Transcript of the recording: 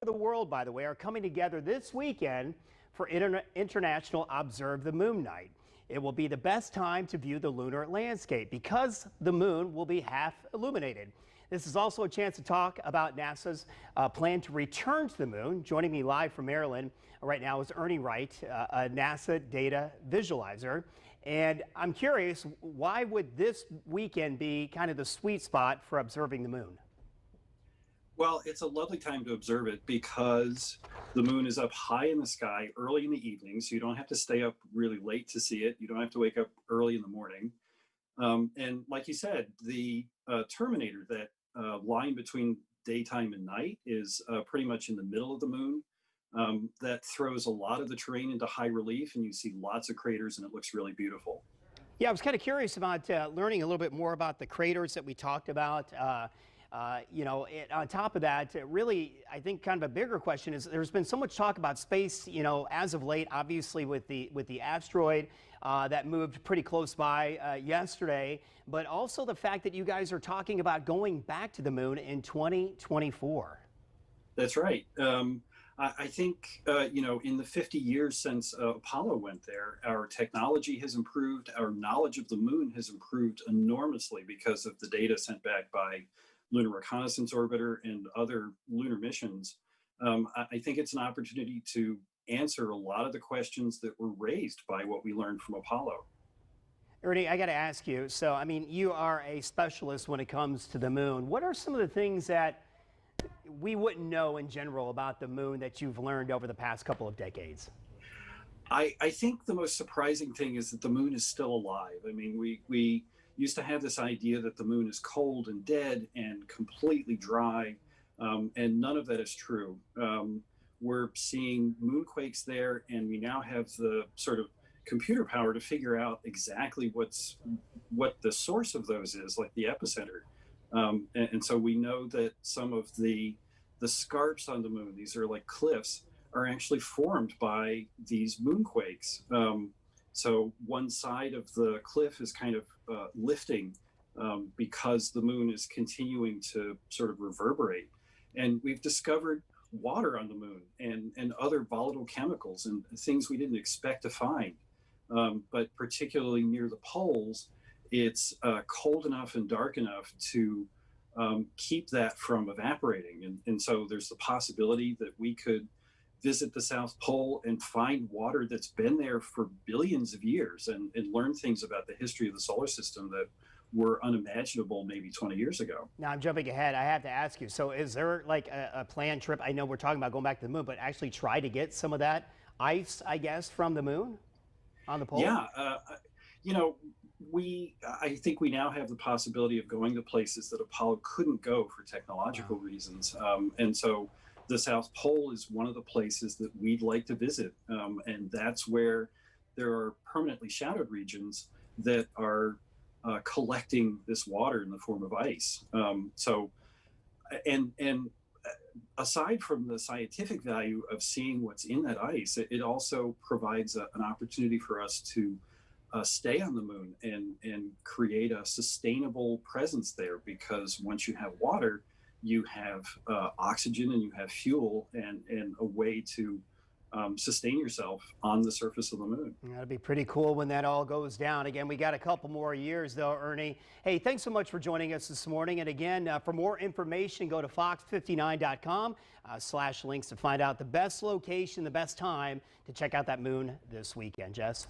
The world, by the way, are coming together this weekend for International Observe the Moon Night. It will be the best time to view the lunar landscape because the moon will be half illuminated. This is also a chance to talk about NASA's plan to return to the moon. Joining me live from Maryland right now is Ernie Wright, a NASA data visualizer. And I'm curious, why would this weekend be kind of the sweet spot for observing the moon? Well, it's a lovely time to observe it because the moon is up high in the sky early in the evening, so you don't have to stay up really late to see it. You don't have to wake up early in the morning. And like you said, the terminator, that line between daytime and night, is pretty much in the middle of the moon. That throws a lot of the terrain into high relief, and you see lots of craters, and it looks really beautiful. Yeah, I was kind of curious about learning a little bit more about the craters that we talked about. On top of that, really, I think kind of a bigger question is there's been so much talk about space, as of late, obviously with the asteroid that moved pretty close by yesterday, but also the fact that you guys are talking about going back to the moon in 2024. That's right. I think, in the 50 years since Apollo went there, our technology has improved. Our knowledge of the moon has improved enormously because of the data sent back by Lunar Reconnaissance Orbiter and other lunar missions. I think it's an opportunity to answer a lot of the questions that were raised by what we learned from Apollo. Ernie, I got to ask you, so I mean, you are a specialist when it comes to the moon. What are some of the things that we wouldn't know in general about the moon that you've learned over the past couple of decades? I think the most surprising thing is that the moon is still alive. I mean, we used to have this idea that the moon is cold and dead and completely dry, and none of that is true. We're seeing moonquakes there, and we now have the sort of computer power to figure out exactly what the source of those is, like the epicenter. And so we know that some of the scarps on the moon, these are like cliffs, are actually formed by these moonquakes. So one side of the cliff is kind of lifting because the moon is continuing to sort of reverberate. And we've discovered water on the moon and other volatile chemicals and things we didn't expect to find. But particularly near the poles, it's cold enough and dark enough to keep that from evaporating. And so there's the possibility that we could visit the South Pole and find water that's been there for billions of years and learn things about the history of the solar system that were unimaginable maybe 20 years ago. Now I'm jumping ahead. I have to ask you, so is there like a planned trip? I know we're talking about going back to the moon, but actually try to get some of that ice, I guess, from the moon on the pole? Yeah, I think we now have the possibility of going to places that Apollo couldn't go for technological reasons. And so the South Pole is one of the places that we'd like to visit. And that's where there are permanently shadowed regions that are collecting this water in the form of ice. And aside from the scientific value of seeing what's in that ice, it also provides an opportunity for us to stay on the moon and create a sustainable presence there, because once you have water, you have oxygen and you have fuel and a way to sustain yourself on the surface of the moon. That'll be pretty cool when that all goes down. Again, we got a couple more years though, Ernie. Hey, thanks so much for joining us this morning. And again, for more information, go to fox59.com/links to find out the best location, the best time to check out that moon this weekend. Jess?